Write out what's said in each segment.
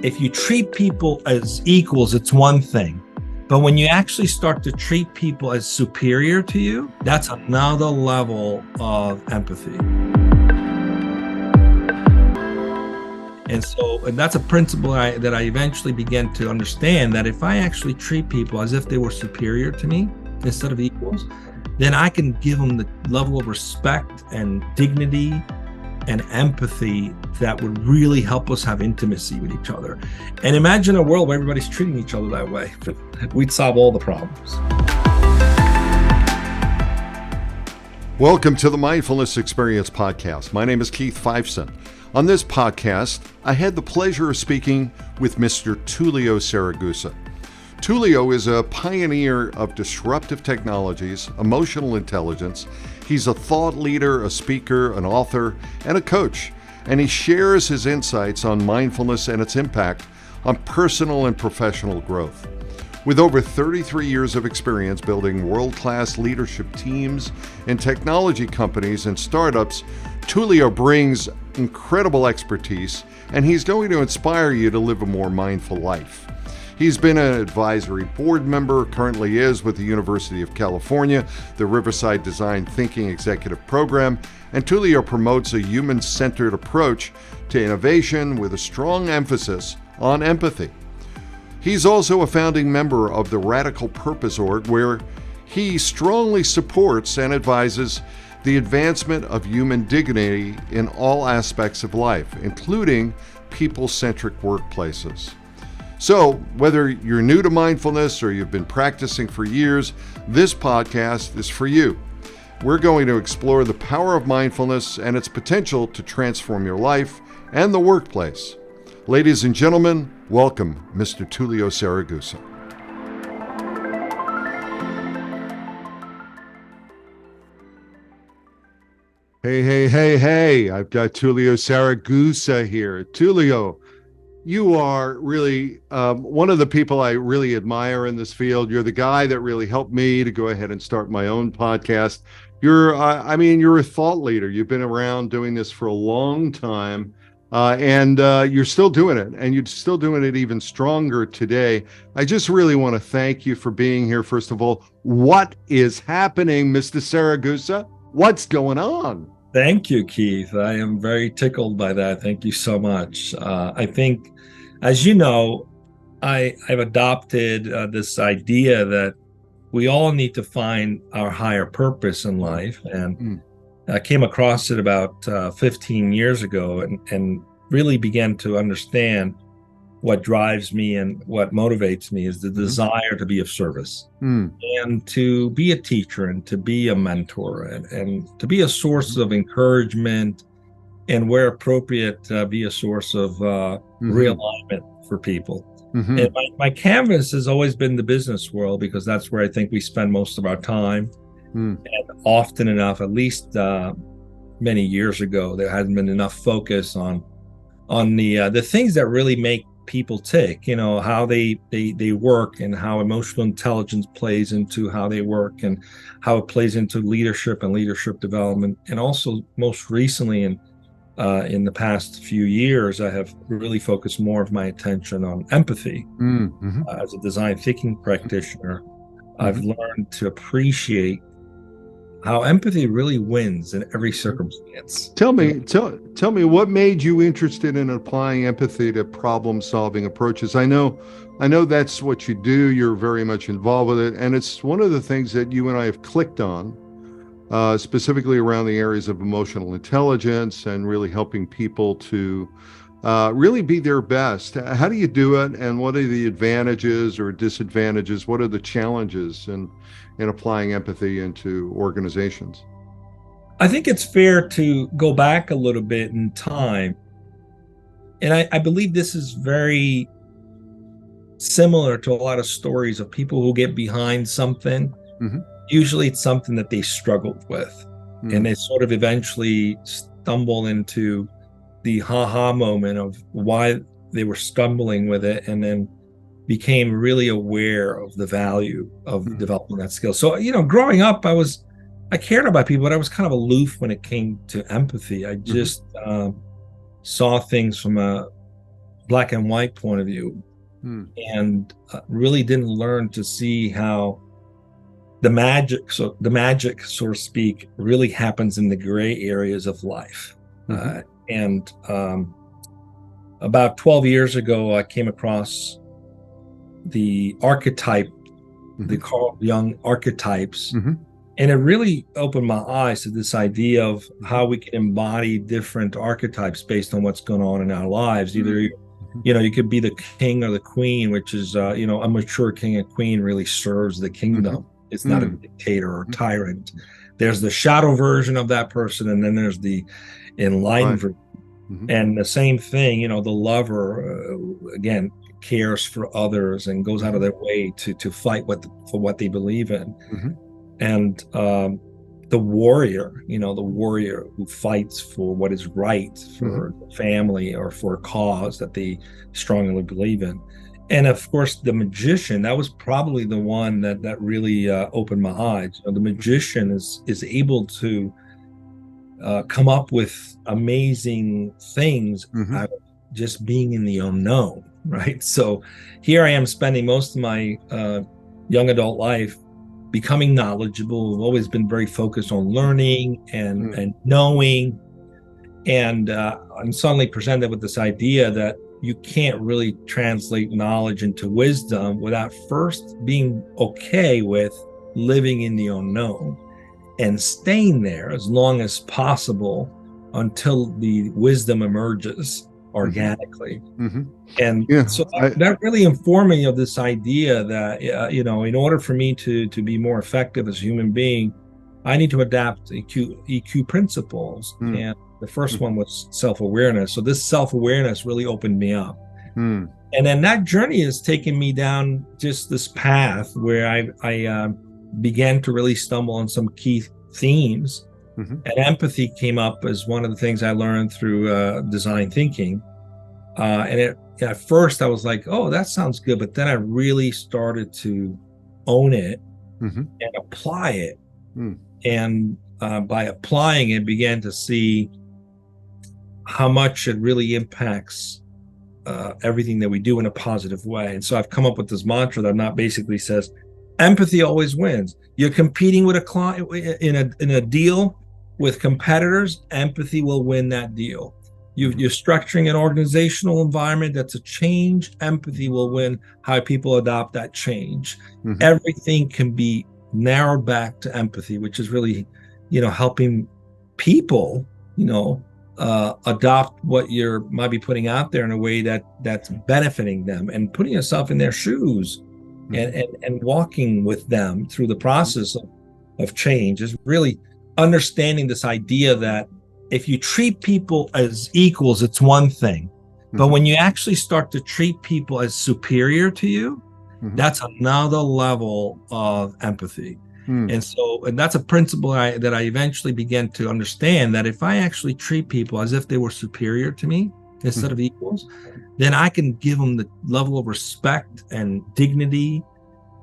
if you treat people as equals, it's one thing. But when you actually start to treat people as superior to you, that's another level of empathy. And that's a principle that I eventually began to understand, that if I actually treat people as if they were superior to me instead of equals, then I can give them the level of respect and dignity and empathy that would really help us have intimacy with each other. And imagine a world where everybody's treating each other that way. We'd solve all the problems. Welcome to the Mindfulness Experience podcast. My name is Keith Fifeson. On this podcast, I had the pleasure of speaking with Mr. Tullio Siragusa. Tullio is a pioneer of disruptive technologies, emotional intelligence. He's a thought leader, a speaker, an author, and a coach. And he shares his insights on mindfulness and its impact on personal and professional growth. With over 33 years of experience building world-class leadership teams in technology companies and startups, Tullio brings incredible expertise, and he's going to inspire you to live a more mindful life. He's been an advisory board member, currently is with the University of California, the Riverside Design Thinking Executive Program, and Tullio promotes a human-centered approach to innovation with a strong emphasis on empathy. He's also a founding member of the Radical Purpose Org, where he strongly supports and advises the advancement of human dignity in all aspects of life, including people-centric workplaces. So, whether you're new to mindfulness or you've been practicing for years, this podcast is for you. We're going to explore the power of mindfulness and its potential to transform your life and the workplace. Ladies and gentlemen, welcome Mr. Tullio Siragusa. Hey, I've got Tullio Siragusa here. Tullio, you are really one of the people I really admire in this field. You're the guy that really helped me to go ahead and start my own podcast. You're a thought leader. You've been around doing this for a long time, and you're still doing it, and you're still doing it even stronger today. I just really want to thank you for being here. First of all, what is happening, Mr. Siragusa? What's going on? Thank you, Keith. I am very tickled by that. Thank you so much. I think, as you know, I've adopted this idea that we all need to find our higher purpose in life. And I came across it about 15 years ago and really began to understand what drives me and what motivates me is the desire to be of service and to be a teacher and to be a mentor and to be a source of encouragement, and where appropriate, be a source of realignment for people. And my canvas has always been the business world, because that's where I think we spend most of our time. And often enough, at least many years ago, there hasn't been enough focus on the things that really make people tick, how they work, and how emotional intelligence plays into how they work, and how it plays into leadership and leadership development. And also, most recently, in the past few years, I have really focused more of my attention on empathy. As a design thinking practitioner, I've learned to appreciate how empathy really wins in every circumstance. Tell me what made you interested in applying empathy to problem-solving approaches? I know that's what you do. You're very much involved with it, and it's one of the things that you and I have clicked on, specifically around the areas of emotional intelligence and really helping people to really be their best. How do you do it, and what are the advantages or disadvantages? What are the challenges in applying empathy into organizations? I think it's fair to go back a little bit in time. And I believe this is very similar to a lot of stories of people who get behind something. Usually it's something that they struggled with. And they sort of eventually stumble into the ha-ha moment of why they were stumbling with it, and then became really aware of the value of developing that skill. So, growing up, I cared about people, but I was kind of aloof when it came to empathy. I just saw things from a black and white point of view, and really didn't learn to see how the magic, so to speak, really happens in the gray areas of life. And about 12 years ago, I came across the archetype, the Carl Jung archetypes, and it really opened my eyes to this idea of how we can embody different archetypes based on what's going on in our lives. Either, you could be the king or the queen, which is, a mature king and queen really serves the kingdom. It's not a dictator or tyrant. There's the shadow version of that person, and then there's the enlightened version. And the same thing, the lover, again, cares for others and goes out of their way to fight for what they believe in. And the warrior, the warrior who fights for what is right for the family or for a cause that they strongly believe in. And of course, the magician, that was probably the one that really opened my eyes. The magician is able to come up with amazing things out of just being in the unknown, right? So here I am spending most of my young adult life becoming knowledgeable. I've always been very focused on learning and knowing. And I'm suddenly presented with this idea that you can't really translate knowledge into wisdom without first being okay with living in the unknown and staying there as long as possible until the wisdom emerges organically. And so that really informed me of this idea that, in order for me to be more effective as a human being, I need to adapt EQ principles. And the first one was self-awareness. So this self-awareness really opened me up. And then that journey has taken me down just this path where I began to really stumble on some key themes. And empathy came up as one of the things I learned through design thinking. And at first I was like, oh, that sounds good. But then I really started to own it and apply it. And by applying it, began to see how much it really impacts everything that we do in a positive way. And so I've come up with this mantra that not basically says, empathy always wins. You're competing with a client in a deal with competitors, empathy will win that deal. You're structuring an organizational environment that's a change, empathy will win how people adopt that change. Everything can be narrowed back to empathy, which is really, helping people, adopt what you're might be putting out there in a way that's benefiting them, and putting yourself in their shoes and walking with them through the process of change is really understanding this idea that if you treat people as equals, it's one thing. But when you actually start to treat people as superior to you, that's another level of empathy. And that's a principle that I eventually began to understand, that if I actually treat people as if they were superior to me instead of equals, then I can give them the level of respect and dignity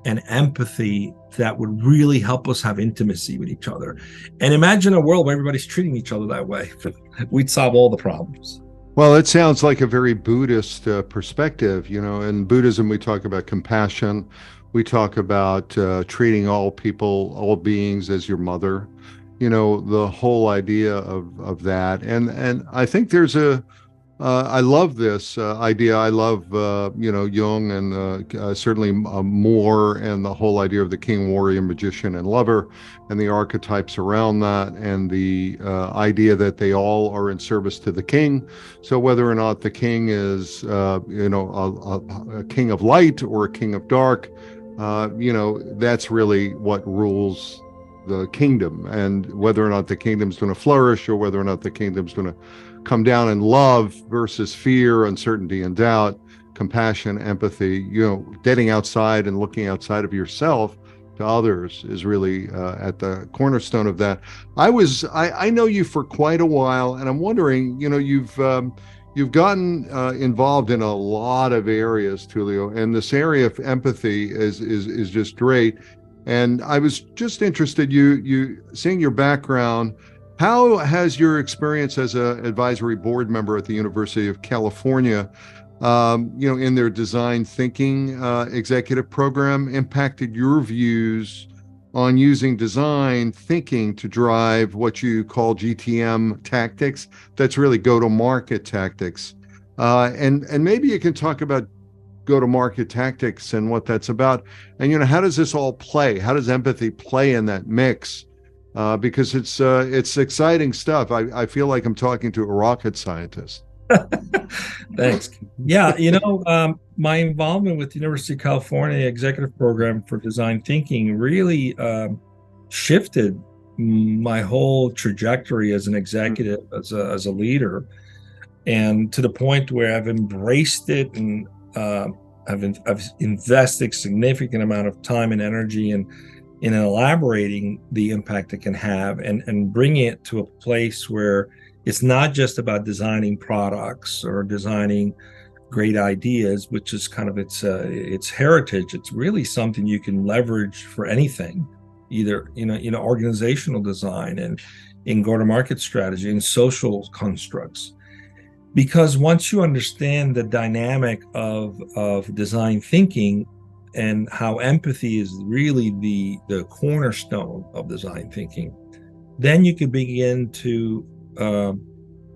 and empathy that would really help us have intimacy with each other. And imagine a world where everybody's treating each other that way. We'd solve all the problems. Well, it sounds like a very Buddhist perspective. In Buddhism, we talk about compassion. We talk about treating all people, all beings as your mother, the whole idea of that. And I think there's I love this idea. I love, Jung and certainly Moore, and the whole idea of the king, warrior, magician, and lover, and the archetypes around that, and the idea that they all are in service to the king. So whether or not the king is, a king of light or a king of dark, that's really what rules the kingdom, and whether or not the kingdom's going to flourish or whether or not the kingdom's going to come down in love versus fear, uncertainty, and doubt, compassion, empathy, getting outside and looking outside of yourself to others is really at the cornerstone of that. I know you for quite a while, and I'm wondering, you've gotten involved in a lot of areas, Tullio, and this area of empathy is just great. And I was just interested, you seeing your background, how has your experience as an advisory board member at the University of California in their design thinking executive program impacted your views on using design thinking to drive what you call GTM tactics? That's really go-to-market tactics. And maybe you can talk about go-to-market tactics and what that's about. And, how does this all play? How does empathy play in that mix? Because it's exciting stuff. I feel like I'm talking to a rocket scientist. Thanks. Yeah, my involvement with the University of California Executive Program for Design Thinking really shifted my whole trajectory as an executive, as a leader, and to the point where I've embraced it, and I've invested significant amount of time and energy in elaborating the impact it can have, and bringing it to a place where it's not just about designing products or designing great ideas, which is kind of its heritage. It's really something you can leverage for anything, either organizational design and in go-to-market strategy and social constructs. Because once you understand the dynamic of design thinking and how empathy is really the cornerstone of design thinking, then you can begin to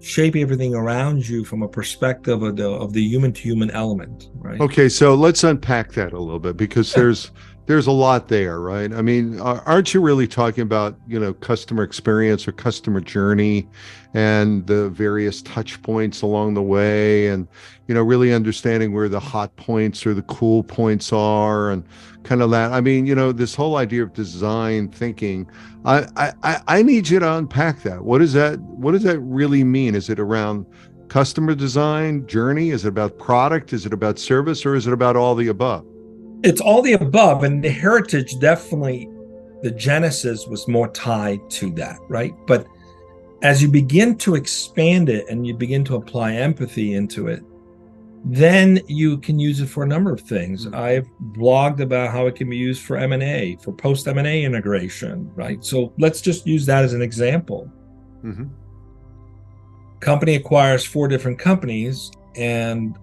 shape everything around you from a perspective of the human to human element, right? Okay, so let's unpack that a little bit, because there's a lot there, right? I mean, aren't you really talking about, customer experience or customer journey and the various touch points along the way, and, really understanding where the hot points or the cool points are, and kind of that. I mean, this whole idea of design thinking, I need you to unpack that. What does that really mean? Is it around customer design journey? Is it about product? Is it about service? Or is it about all the above? It's all the above, and the heritage, definitely the genesis was more tied to that, right? But as you begin to expand it and you begin to apply empathy into it, then you can use it for a number of things. I've blogged about how it can be used for M&A, for post M&A integration, right? So let's just use that as an example. Mm-hmm. Company acquires 4 different companies and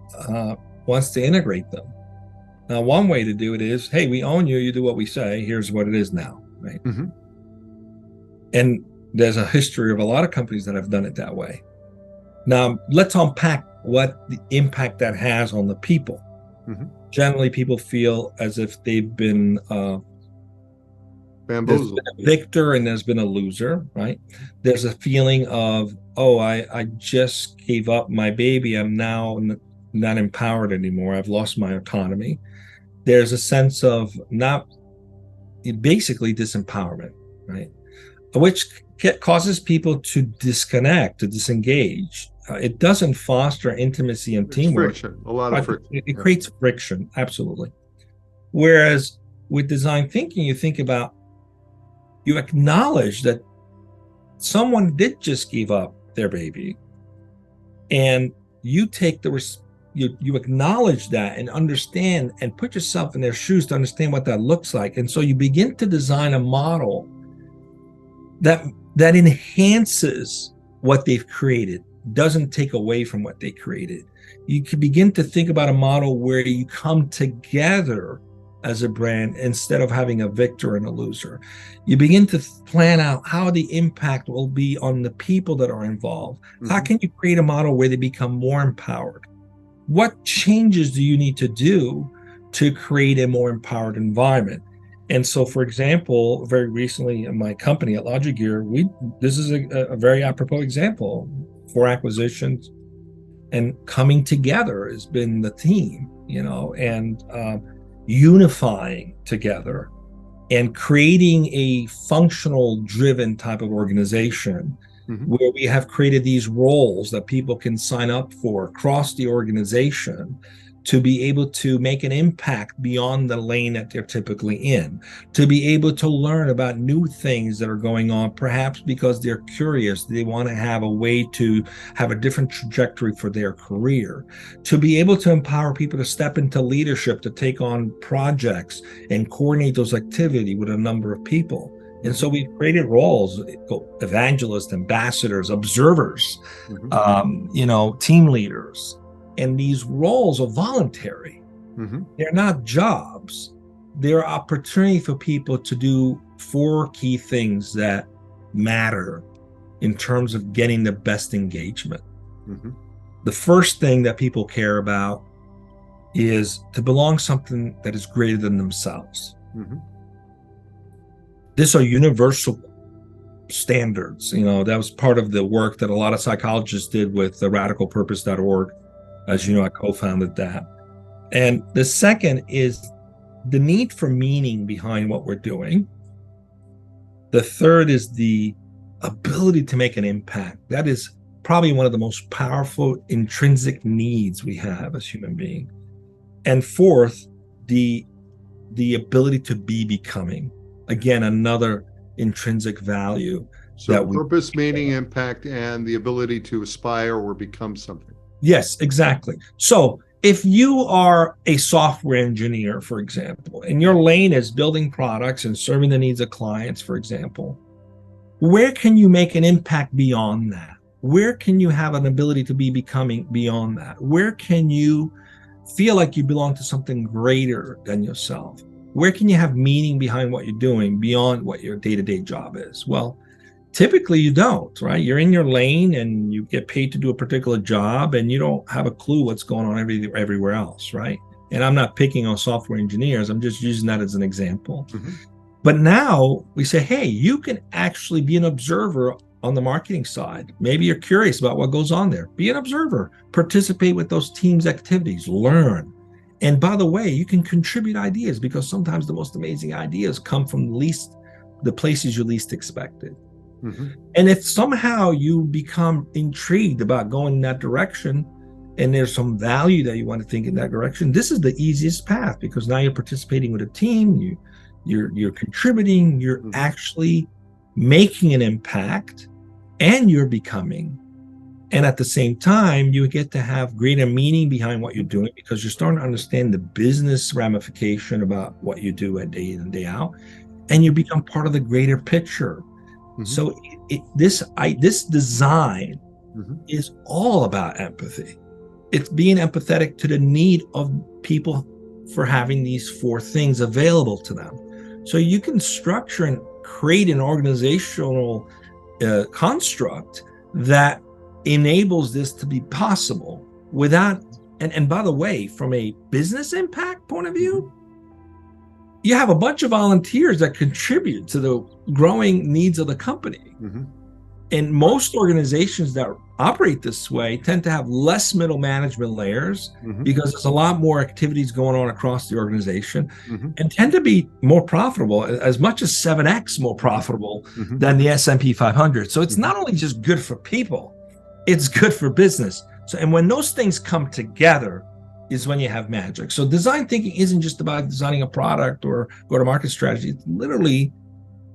wants to integrate them. Now, one way to do it is, hey, we own you, you do what we say, here's what it is now, right? Mm-hmm. And there's a history of a lot of companies that have done it that way. Now, let's unpack what the impact that has on the people. Mm-hmm. Generally, people feel as if they've been bamboozled. There's been a victor and there's been a loser, right? There's a feeling of, oh, I just gave up my baby. I'm now not empowered anymore. I've lost my autonomy. There's a sense of basically disempowerment, right? Which causes people to disconnect, to disengage. It doesn't foster intimacy and teamwork. Friction, a lot of friction. It creates friction, absolutely. Whereas with design thinking, you acknowledge that someone did just give up their baby, and you take you acknowledge that and understand and put yourself in their shoes to understand what that looks like. And so you begin to design a model that enhances what they've created, doesn't take away from what they created. You can begin to think about a model where you come together as a brand instead of having a victor and a loser. You begin to plan out how the impact will be on the people that are involved. Mm-hmm. How can you create a model where they become more empowered? What changes do you need to do to create a more empowered environment? And so, for example, very recently in my company at Logic Gear, this is a very apropos example. 4 acquisitions and coming together has been the theme, and unifying together and creating a functional driven type of organization. Mm-hmm. Where we have created these roles that people can sign up for across the organization to be able to make an impact beyond the lane that they're typically in, to be able to learn about new things that are going on, perhaps because they're curious, they want to have a way to have a different trajectory for their career, to be able to empower people to step into leadership, to take on projects and coordinate those activities with a number of people. And so we've created roles, evangelists, ambassadors, observers, mm-hmm. Team leaders. And these roles are voluntary. They're not jobs. They're opportunity for people to do 4 key things that matter in terms of getting the best engagement. The first thing that people care about is to belong something that is greater than themselves. These are universal standards. That was part of the work that a lot of psychologists did with radicalpurpose.org. As you know, I co-founded that. And the second is the need for meaning behind what we're doing. The third is the ability to make an impact. That is probably one of the most powerful intrinsic needs we have as human beings. And fourth, the ability to be becoming. Again, another intrinsic value. So purpose, meaning, impact, and the ability to aspire or become something. Yes, exactly. So if you are a software engineer, for example, and your lane is building products and serving the needs of clients, for example, where can you make an impact beyond that? Where can you have an ability to be becoming beyond that? Where can you feel like you belong to something greater than yourself? Where can you have meaning behind what you're doing beyond what your day-to-day job is? Well, typically you don't, right? You're in your lane and you get paid to do a particular job and you don't have a clue what's going on everywhere else, right? And I'm not picking on software engineers. I'm just using that as an example. But now we say, hey, you can actually be an observer on the marketing side. Maybe you're curious about what goes on there. Be an observer, participate with those teams' activities, learn. And by the way, you can contribute ideas because sometimes the most amazing ideas come from the places you least expected. And if somehow you become intrigued about going in that direction and there's some value that you want to think in that direction, this is the easiest path because now you're participating with a team, you're contributing, you're actually making an impact, and you're becoming. And at the same time, you get to have greater meaning behind what you're doing because you're starting to understand the business ramification about what you do day in and day out, and you become part of the greater picture. So this design is all about empathy. It's being empathetic to the need of people for having these 4 things available to them. So you can structure and create an organizational construct that enables this to be possible without, and by the way, from a business impact point of view, you have a bunch of volunteers that contribute to the growing needs of the company. And most organizations that operate this way tend to have less middle management layers because there's a lot more activities going on across the organization and tend to be more profitable, as much as 7x more profitable than the S&P 500. So it's not only just good for people, it's good for business. So, and when those things come together is when you have magic. So design thinking isn't just about designing a product or go-to-market strategy. It's literally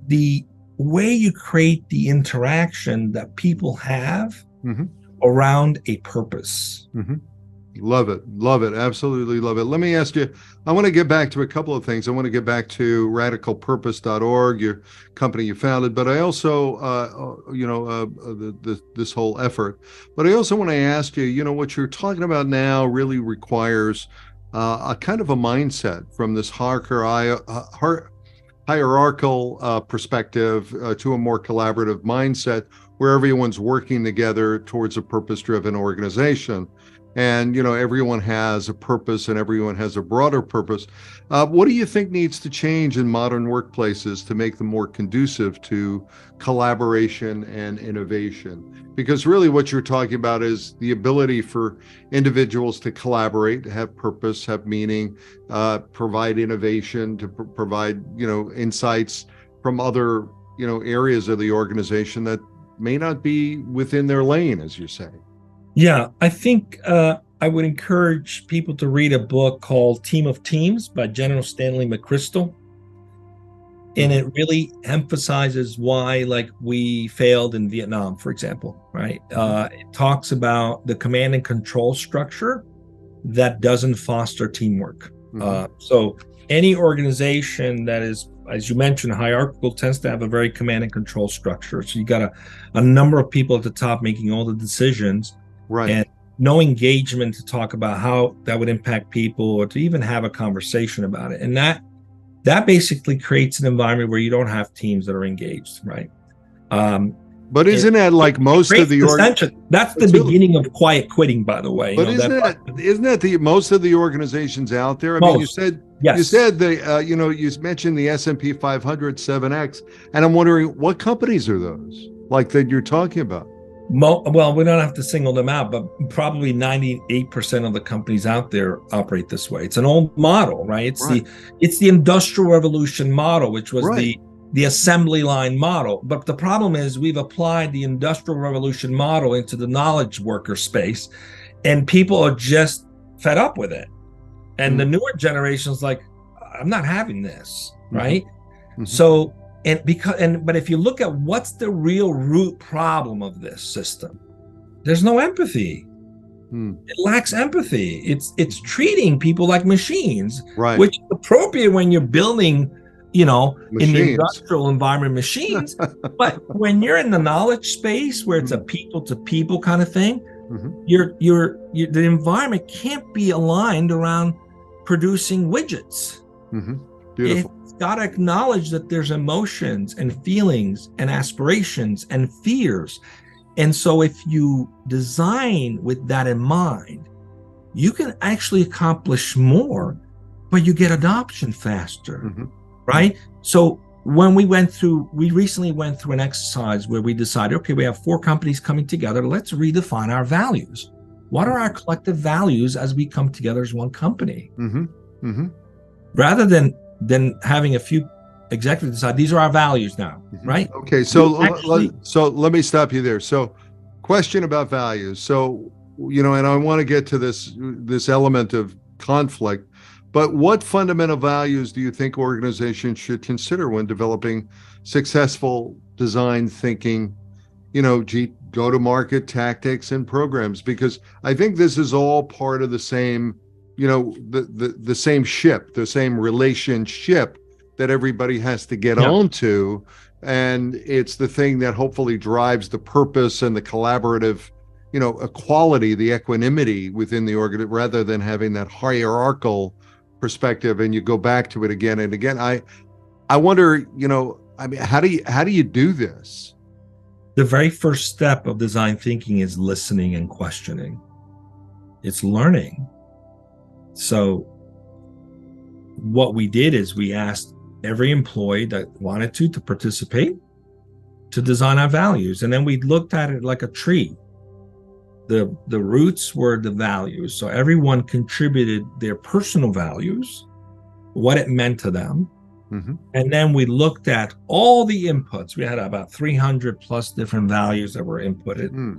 the way you create the interaction that people have around a purpose. Love it, absolutely love it. Let me ask you, I want to get back to a couple of things. I want to get back to radicalpurpose.org, your company you founded, but I also this whole effort, but I also want to ask you, what you're talking about now really requires a kind of a mindset from this hierarchical perspective to a more collaborative mindset where everyone's working together towards a purpose-driven organization. And, everyone has a purpose and everyone has a broader purpose. What do you think needs to change in modern workplaces to make them more conducive to collaboration and innovation? Because really what you're talking about is the ability for individuals to collaborate, have purpose, have meaning, provide innovation, to provide, insights from other, areas of the organization that may not be within their lane, as you say. Yeah, I think I would encourage people to read a book called Team of Teams by General Stanley McChrystal. And it really emphasizes why, we failed in Vietnam, for example, right? It talks about the command and control structure that doesn't foster teamwork. So any organization that is, as you mentioned, hierarchical tends to have a very command and control structure. So you got a number of people at the top making all the decisions. Right. no engagement to talk about how that would impact people or to even have a conversation about it. And that basically creates an environment where you don't have teams that are engaged, right? But isn't that like most of the that's the beginning of quiet quitting, by the way. But isn't that the most of the organizations out there? I mean, you said the you mentioned the S&P 500 7X, and I'm wondering what companies are those like that you're talking about? Well, we don't have to single them out, but probably 98% of the companies out there operate this way. It's an old model, right? It's the Industrial Revolution model, which was the assembly line model. But the problem is we've applied the Industrial Revolution model into the knowledge worker space, and people are just fed up with it. And the newer generation's like, I'm not having this, right? So, but if you look at what's the real root problem of this system, there's no empathy. It lacks empathy. It's treating people like machines, which is appropriate when you're building, machines. In the industrial environment, machines. But when you're in the knowledge space where it's a people to people kind of thing, the environment can't be aligned around producing widgets. Beautiful. It's got to acknowledge that there's emotions and feelings and aspirations and fears. And so if you design with that in mind, you can actually accomplish more, but you get adoption faster, right? So when we recently went through an exercise where we decided, okay, we have 4 companies coming together. Let's redefine our values. What are our collective values as we come together as one company? Rather than having a few executives decide these are our values now, right? Okay, so let me stop you there. So, question about values. So, and I want to get to this element of conflict, but what fundamental values do you think organizations should consider when developing successful design thinking, go-to-market tactics and programs? Because I think this is all part of the same, the same ship, the same relationship that everybody has to get onto. And it's the thing that hopefully drives the purpose and the collaborative, equality, the equanimity within the organ, rather than having that hierarchical perspective. And you go back to it again and again. I wonder, how do you do this? The very first step of design thinking is listening and questioning. It's learning. So what we did is we asked every employee that wanted to participate to design our values. And then we looked at it like a tree. The roots were the values. So everyone contributed their personal values, what it meant to them. And then we looked at all the inputs. We had about 300 plus different values that were inputted.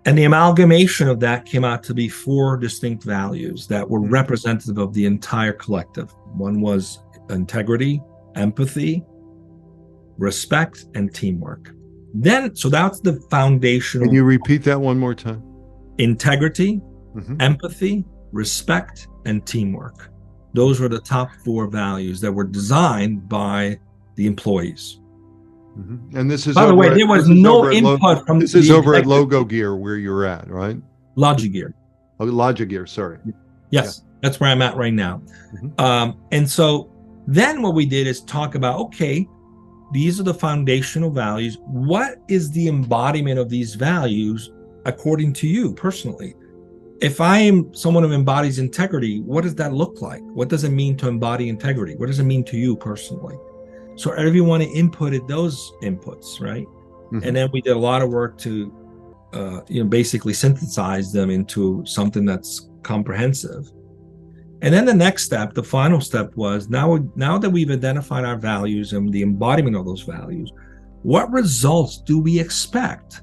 And the amalgamation of that came out to be 4 distinct values that were representative of the entire collective. One was integrity, empathy, respect, and teamwork. So that's the foundational. Can you repeat that one more time? Integrity, empathy, respect, and teamwork. Those were the top 4 values that were designed by the employees. And this is, by the way, there was no input from this is over at Logo Gear where you're at, right? Logic Gear. Oh, Logic Gear, sorry. Yes, that's where I'm at right now. And so then what we did is talk about, okay, these are the foundational values. What is the embodiment of these values according to you personally? If I am someone who embodies integrity, what does that look like? What does it mean to embody integrity? What does it mean to you personally? So everyone inputted those inputs, right? And then we did a lot of work to, basically synthesize them into something that's comprehensive. And then the next step, the final step was now that we've identified our values and the embodiment of those values, what results do we expect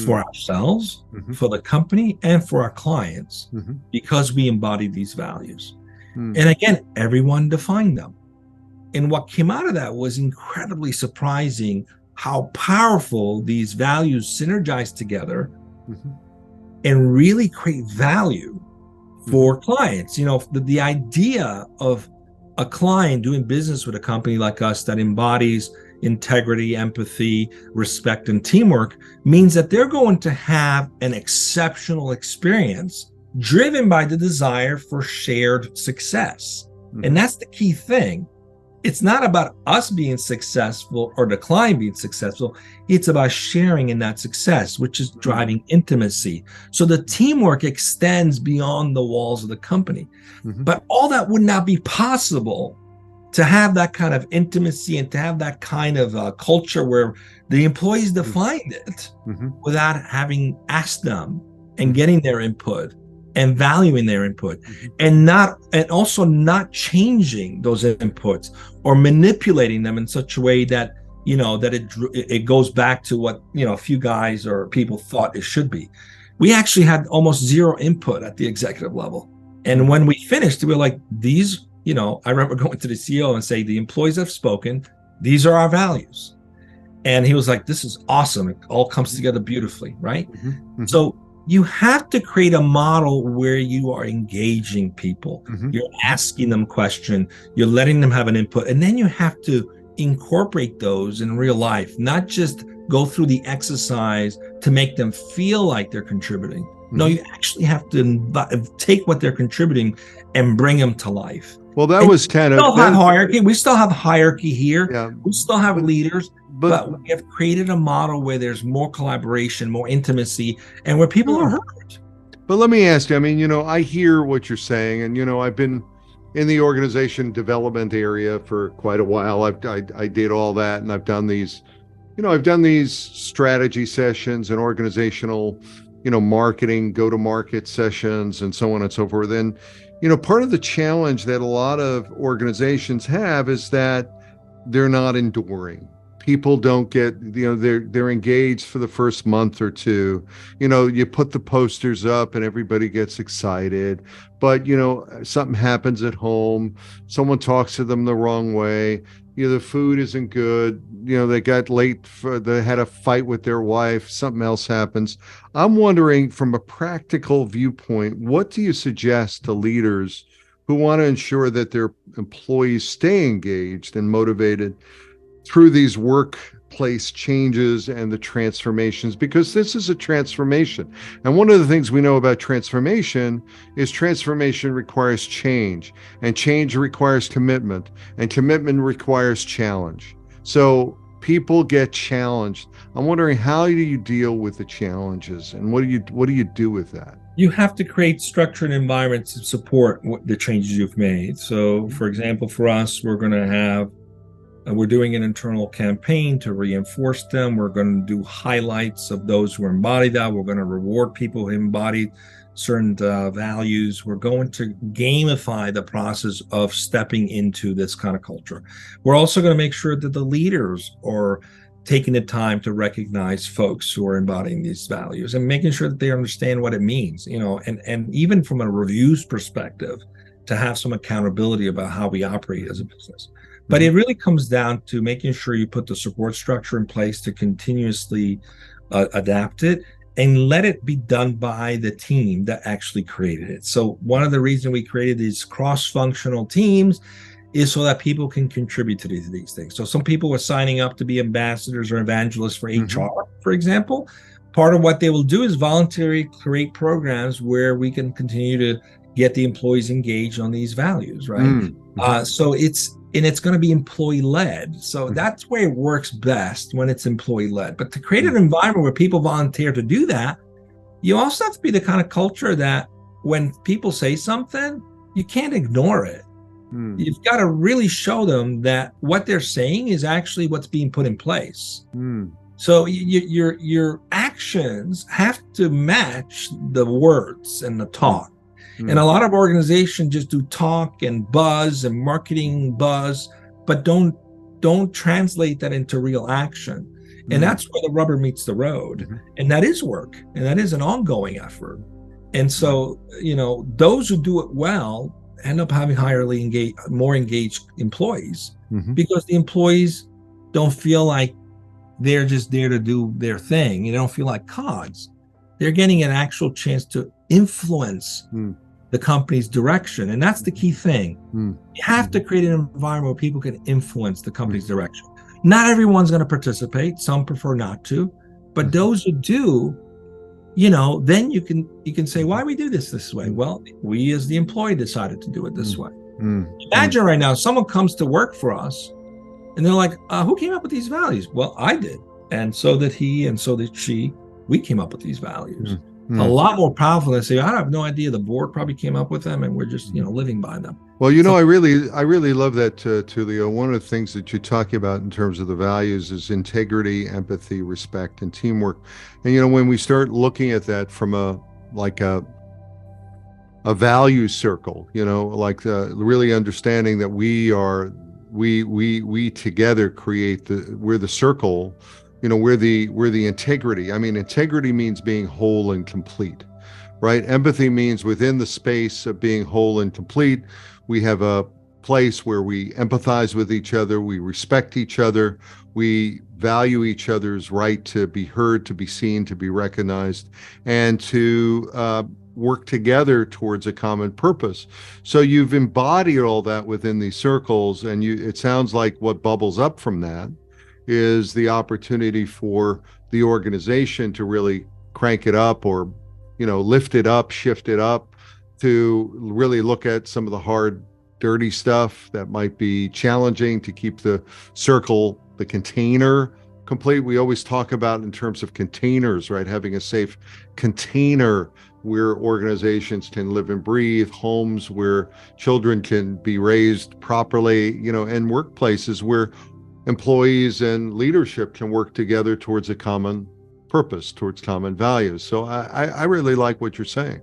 for ourselves, for the company, and for our clients because we embody these values? And again, everyone defined them. And what came out of that was incredibly surprising how powerful these values synergize together and really create value for clients. The idea of a client doing business with a company like us that embodies integrity, empathy, respect, and teamwork means that they're going to have an exceptional experience driven by the desire for shared success. And that's the key thing. It's not about us being successful or the client being successful. It's about sharing in that success, which is driving intimacy. So the teamwork extends beyond the walls of the company. But all that would not be possible to have that kind of intimacy and to have that kind of culture where the employees defined it without having asked them and getting their input and valuing their input, and also not changing those inputs or manipulating them in such a way that that it goes back to what a few guys or people thought it should be. We actually had almost zero input at the executive level, and when we finished, we were like, these, I remember going to the CEO and say, the employees have spoken, these are our values, and he was like, this is awesome, it all comes together beautifully, right? So you have to create a model where you are engaging people. You're asking them questions, you're letting them have an input, and then you have to incorporate those in real life, not just go through the exercise to make them feel like they're contributing. No, you actually have to take what they're contributing and bring them to life. Well, that was kind of... We still have hierarchy here. Yeah. We still have leaders. But we have created a model where there's more collaboration, more intimacy, and where people are heard. But let me ask you, I hear what you're saying, and, I've been in the organization development area for quite a while. I did all that, and I've done these strategy sessions and organizational, marketing, go-to-market sessions, and so on and so forth. And, part of the challenge that a lot of organizations have is that they're not enduring. People don't get, they're engaged for the first month or two. You put the posters up and everybody gets excited, but something happens at home. Someone talks to them the wrong way. The food isn't good. They got late. They had a fight with their wife. Something else happens. I'm wondering, from a practical viewpoint, what do you suggest to leaders who want to ensure that their employees stay engaged and motivated through these workplace changes and the transformations? Because this is a transformation. And one of the things we know about transformation is transformation requires change, and change requires commitment, and commitment requires challenge. So people get challenged. I'm wondering, how do you deal with the challenges, and what do you do with that? You have to create structured environments to support the changes you've made. So, for example, for us, we're doing an internal campaign to reinforce them. We're going to do highlights of those who embody that. We're going to reward people who embody certain values. We're going to gamify the process of stepping into this kind of culture. We're also going to make sure that the leaders are taking the time to recognize folks who are embodying these values and making sure that they understand what it means, and even from a reviews perspective, to have some accountability about how we operate as a business. But it really comes down to making sure you put the support structure in place to continuously adapt it and let it be done by the team that actually created it. So one of the reasons we created these cross-functional teams is so that people can contribute to these things. So some people were signing up to be ambassadors or evangelists for HR, for example. Part of what they will do is voluntarily create programs where we can continue to get the employees engaged on these values, right? So it's going to be employee-led. So that's where it works best, when it's employee-led. But to create an environment where people volunteer to do that, you also have to be the kind of culture that when people say something, you can't ignore it. You've got to really show them that what they're saying is actually what's being put in place. So your actions have to match the words and the talk. And a lot of organizations just do talk and buzz and marketing buzz, but don't translate that into real action. And that's where the rubber meets the road. And that is work, and that is an ongoing effort. And so, those who do it well end up having more engaged employees, because the employees don't feel like they're just there to do their thing. You don't feel like cogs. They're getting an actual chance to influence the company's direction. And that's the key thing. You have to create an environment where people can influence the company's direction. Not everyone's going to participate. Some prefer not to, but those who do, then you can say, why we do this way? Well, we as the employee decided to do it this way. Imagine right now, someone comes to work for us and they're like, who came up with these values? Well, I did. And so did he, and so did she. We came up with these values. A lot more powerful than say, I have no idea. The board probably came up with them and we're just, living by them. Well, I really love that, Tullio. One of the things that you talk about in terms of the values is integrity, empathy, respect, and teamwork. And, when we start looking at that from a value circle, really understanding that we together create we're the circle, we're the integrity. I mean, integrity means being whole and complete, right? Empathy means within the space of being whole and complete, we have a place where we empathize with each other, we respect each other, we value each other's right to be heard, to be seen, to be recognized, and to work together towards a common purpose. So you've embodied all that within these circles, and it sounds like what bubbles up from that is the opportunity for the organization to really crank it up, or lift it up, shift it up, to really look at some of the hard, dirty stuff that might be challenging to keep the circle, the container, complete. We always talk about in terms of containers, right? Having a safe container where organizations can live and breathe, homes where children can be raised properly, and workplaces where employees and leadership can work together towards a common purpose, towards common values. So I really like what you're saying.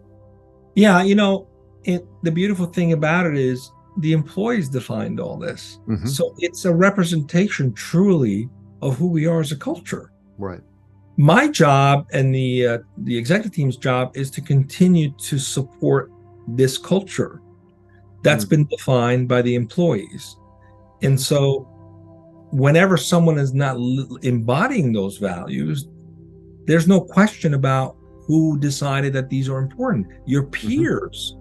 Yeah, the beautiful thing about it is the employees defined all this. So it's a representation truly of who we are as a culture. Right. My job and the executive team's job is to continue to support this culture that's been defined by the employees. And so whenever someone is not embodying those values, there's no question about who decided that these are important. Your peers.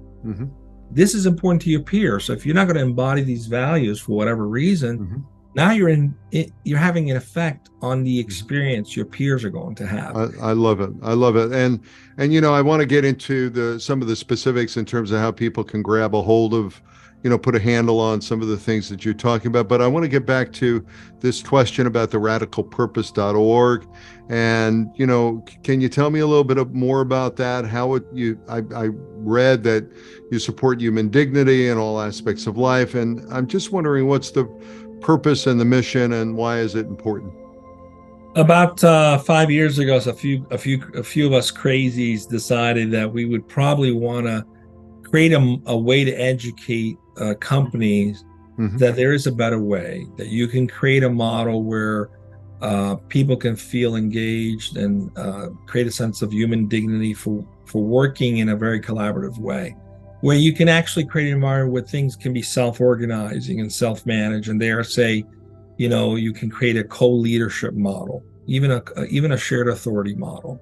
This is important to your peers. So if you're not going to embody these values for whatever reason, now you're having an effect on the experience your peers are going to have. I love it. I love it. And I want to get into some of the specifics in terms of how people can grab a hold of, put a handle on some of the things that you're talking about. But I want to get back to this question about the radicalpurpose.org. And, can you tell me a little bit more about that? I read that you support human dignity in all aspects of life. And I'm just wondering, what's the purpose and the mission, and why is it important? About 5 years ago, so a few of us crazies decided that we would probably want to create a way to educate companies that there is a better way, that you can create a model where people can feel engaged and create a sense of human dignity for working in a very collaborative way, where you can actually create an environment where things can be self-organizing and self-managed, and there say, you can create a co-leadership model, even a shared authority model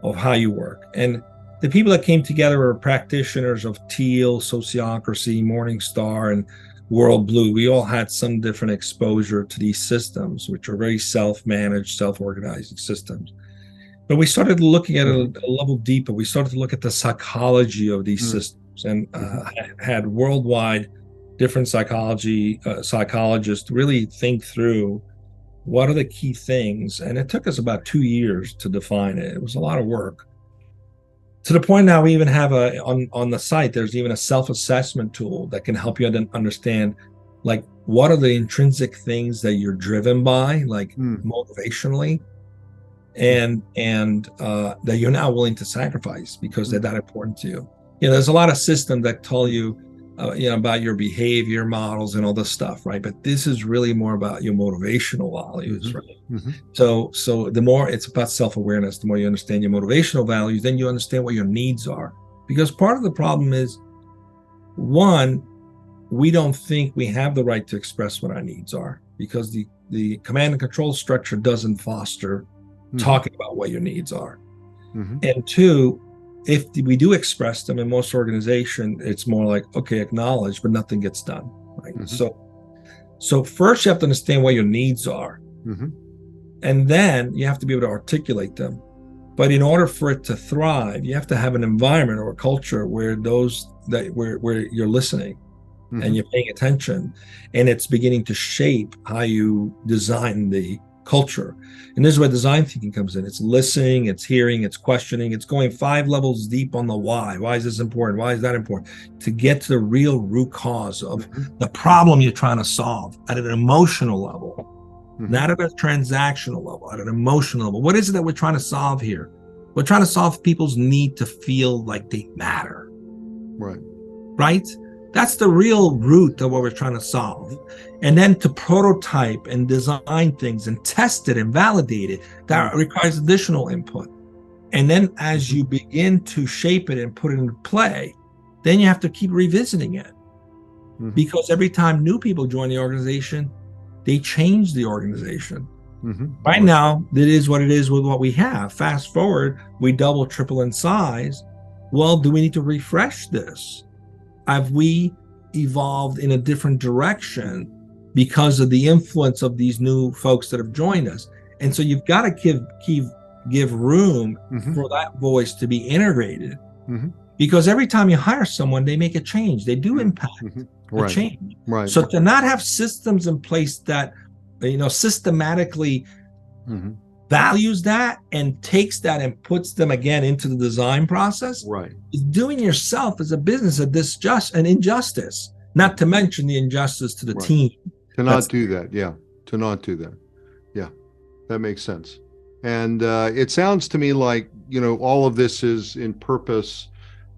of how you work. And the people that came together were practitioners of Teal, Sociocracy, Morningstar, and World Blue. We all had some different exposure to these systems, which are very self-managed, self-organizing systems. But we started looking at it a level deeper. We started to look at the psychology of these systems, and had worldwide different psychologists really think through what are the key things. And it took us about 2 years to define it. It was a lot of work. To the point now we even have on the site, there's even a self-assessment tool that can help you understand, like, what are the intrinsic things that you're driven by, like motivationally, and that you're now willing to sacrifice because they're that important to you. There's a lot of systems that tell you, about your behavior models and all this stuff, right? But this is really more about your motivational values, right? So the more it's about self-awareness, the more you understand your motivational values, then you understand what your needs are. Because part of the problem is, one, we don't think we have the right to express what our needs are, because the command and control structure doesn't foster talking about what your needs are. And two, if we do express them in most organizations, it's more like, okay, acknowledge, but nothing gets done, right? So So first you have to understand what your needs are. Mm-hmm. And then you have to be able to articulate them. But in order for it to thrive, you have to have an environment or a culture where where you're listening Mm-hmm. and you're paying attention, and it's beginning to shape how you design the culture. And this is where design thinking comes in. It's listening, it's hearing, it's questioning, it's going 5 levels deep on the why. Why is this important? Why is that important? To get to the real root cause of the problem you're trying to solve at an emotional level. Not at a transactional level, at an emotional level. What is it that we're trying to solve here? We're trying to solve people's need to feel like they matter. Right. Right? That's the real root of what we're trying to solve. And then to prototype and design things and test it and validate it, that requires additional input. And then as you begin to shape it and put it into play, then you have to keep revisiting it. Because every time new people join the organization, they change the organization. Right now, it is what it is with what we have. Fast forward, we double, triple in size. Well, do we need to refresh this? Have we evolved in a different direction because of the influence of these new folks that have joined us? And so you've got to give room for that voice to be integrated. Because every time you hire someone, they make a change. They do impact a change. Right. So to not have systems in place that, systematically values that and takes that and puts them again into the design process, is doing yourself as a business an injustice, not to mention the injustice to the team. To not do that. Yeah. Yeah. That makes sense. And it sounds to me like, all of this is in purpose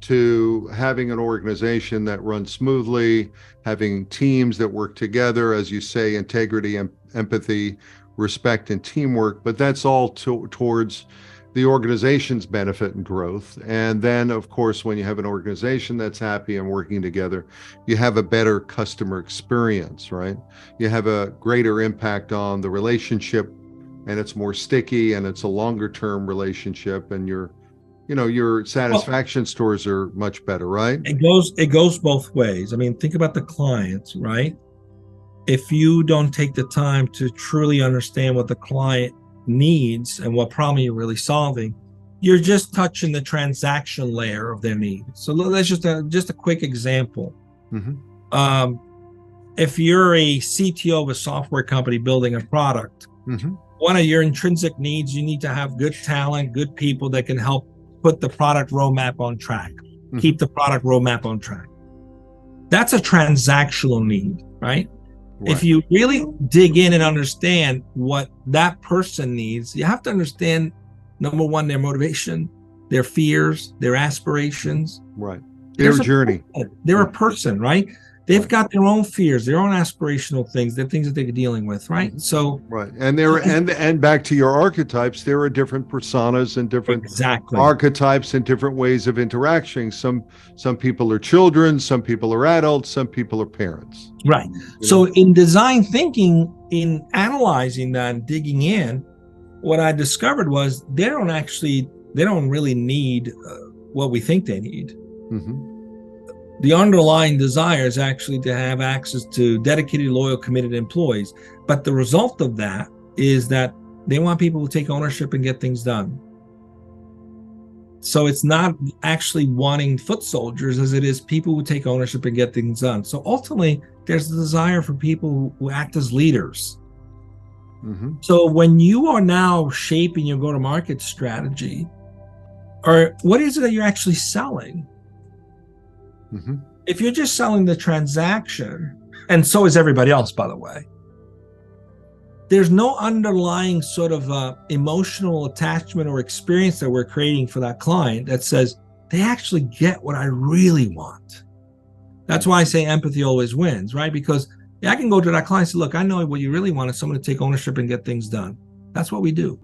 to having an organization that runs smoothly, having teams that work together, as you say, integrity, empathy, respect, and teamwork. But that's all towards the organization's benefit and growth. And then, of course, when you have an organization that's happy and working together, you have a better customer experience, right? You have a greater impact on the relationship, and it's more sticky, and it's a longer term relationship, and your satisfaction scores are much better, right? It goes both ways. I mean, think about the client, right? If you don't take the time to truly understand what the client needs and what problem you're really solving, you're just touching the transaction layer of their needs. So let's just a quick example. If you're a CTO of a software company building a product, one of your intrinsic needs, you need to have good talent, good people that can help put the product roadmap on track, keep the product roadmap on track. That's a transactional need, right? If you really dig in and understand what that person needs, you have to understand, number one, their motivation, their fears, their aspirations. Right. Their journey. They're a person, right? They've got their own fears, their own aspirational things, the things that they're dealing with, right? So and and back to your archetypes, there are different personas and different archetypes and different ways of interacting. Some people are children, some people are adults, some people are parents. Right. So in design thinking, in analyzing that and digging in, what I discovered was they don't really need what we think they need. The underlying desire is actually to have access to dedicated, loyal, committed employees. But the result of that is that they want people to take ownership and get things done. So it's not actually wanting foot soldiers as it is people who take ownership and get things done. So ultimately, there's a desire for people who act as leaders. So when you are now shaping your go-to-market strategy, or what is it that you're actually selling? If you're just selling the transaction, and so is everybody else, by the way, there's no underlying sort of emotional attachment or experience that we're creating for that client that says they actually get what I really want. That's why I say empathy always wins, right? Because I can go to that client and say, look, I know what you really want is someone to take ownership and get things done. That's what we do.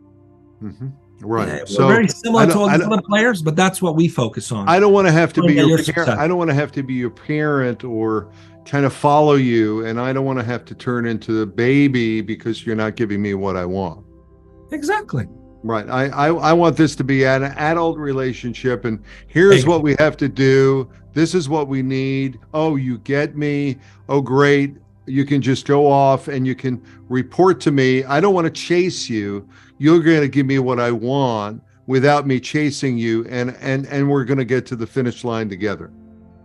Right. Yeah, so very similar to all the other players, but that's what we focus on. I don't want to have to be your parent. I don't want to have to be your parent or kind of follow you, and I don't want to have to turn into the baby because you're not giving me what I want. Exactly. Right. I want this to be an adult relationship, and here's what we have to do. This is what we need. Oh, you get me. Oh, great. You can just go off and you can report to me. I don't want to chase you. You're going to give me what I want without me chasing you, and we're going to get to the finish line together.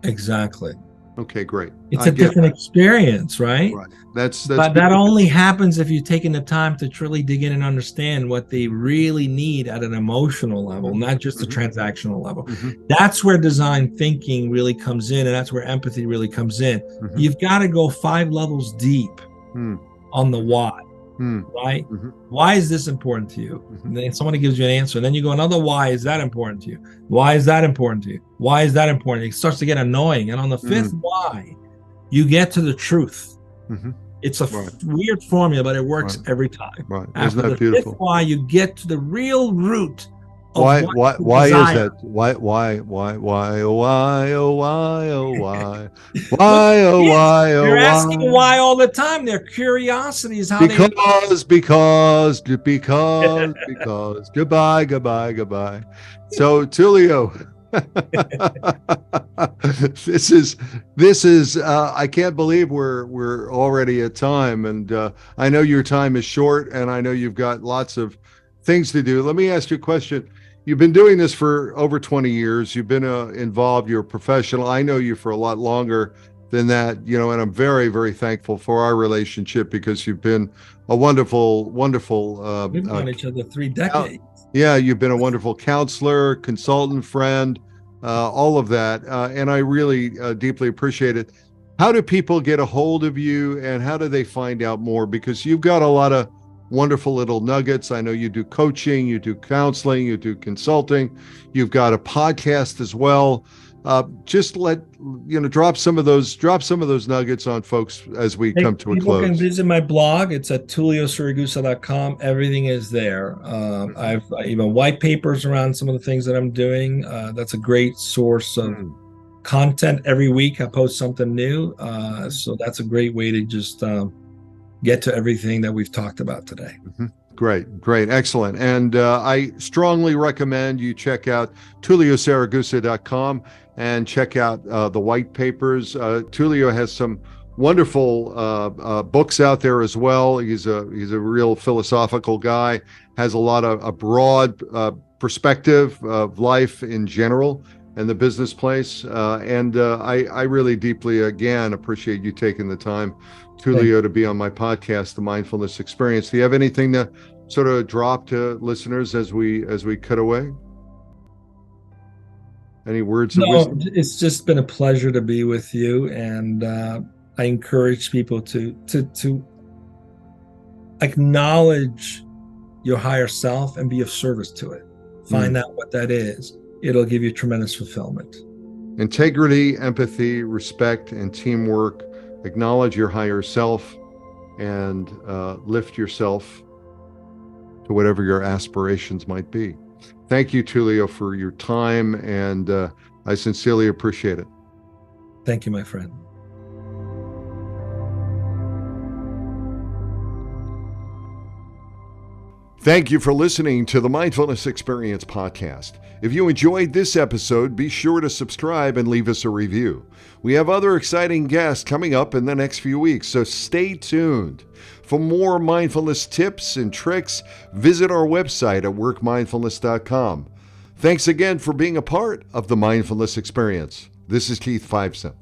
Exactly. Okay, great. It's I a get different that. experience, right? Right. That's But that beautiful. only happens if you've taken the time to truly dig in and understand what they really need at an emotional level, not just a transactional level. Mm-hmm. That's where design thinking really comes in, and that's where empathy really comes in. Mm-hmm. You've got to go 5 levels deep on the why, right? Mm-hmm. Why is this important to you? And then somebody gives you an answer, and then you go another why is that important to you? Why is that important to you? Why is that important? It starts to get annoying. And on the 5th why, you get to the truth. It's a weird formula, but it works every time. Right. After Isn't that the beautiful? 5th why, you get to the real root of Why is desire. that? Why, oh, why, oh, why, oh, why, oh, why, Look, why, oh, kids, why, oh, they're asking why? why all the time. Their curiosity is how they Because, goodbye, goodbye, goodbye. So, Tullio, this is I can't believe we're already at time, and I know your time is short, and I know you've got lots of things to do. Let me ask you a question. You've been doing this for over 20 years. You've been involved. You're a professional. I know you for a lot longer than that, and I'm very, very thankful for our relationship because you've been a wonderful we've known each other 3 decades. Yeah, you've been a wonderful counselor, consultant, friend, all of that. And I really deeply appreciate it. How do people get a hold of you, and how do they find out more? Because you've got a lot of wonderful little nuggets. I know you do coaching, you do counseling, you do consulting. You've got a podcast as well. Just drop some of those nuggets on folks as we come to a close. People can visit my blog. It's at tullio.siragusa.com. Everything is there. I've even white papers around some of the things that I'm doing. That's a great source of content. Every week I post something new. So that's a great way to just get to everything that we've talked about today. Great, excellent. And I strongly recommend you check out TullioSiragusa.com and check out the white papers. Tullio has some wonderful books out there as well. He's a real philosophical guy, has a lot of a broad perspective of life in general and the business place. And I really deeply, again, appreciate you taking the time, Tullio, to be on my podcast, The Mindfulness Experience. Do you have anything to sort of drop to listeners as we cut away? Any words of wisdom? It's just been a pleasure to be with you, and I encourage people to acknowledge your higher self and be of service to it. Find out what that is. It'll give you tremendous fulfillment. Integrity, empathy, respect, and teamwork. Acknowledge your higher self and lift yourself to whatever your aspirations might be. Thank you, Tullio, for your time, and I sincerely appreciate it. Thank you, my friend. Thank you for listening to the Mindfulness Experience podcast. If you enjoyed this episode, be sure to subscribe and leave us a review. We have other exciting guests coming up in the next few weeks, so stay tuned. For more mindfulness tips and tricks, visit our website at workmindfulness.com. Thanks again for being a part of the Mindfulness Experience. This is Keith Fivesen.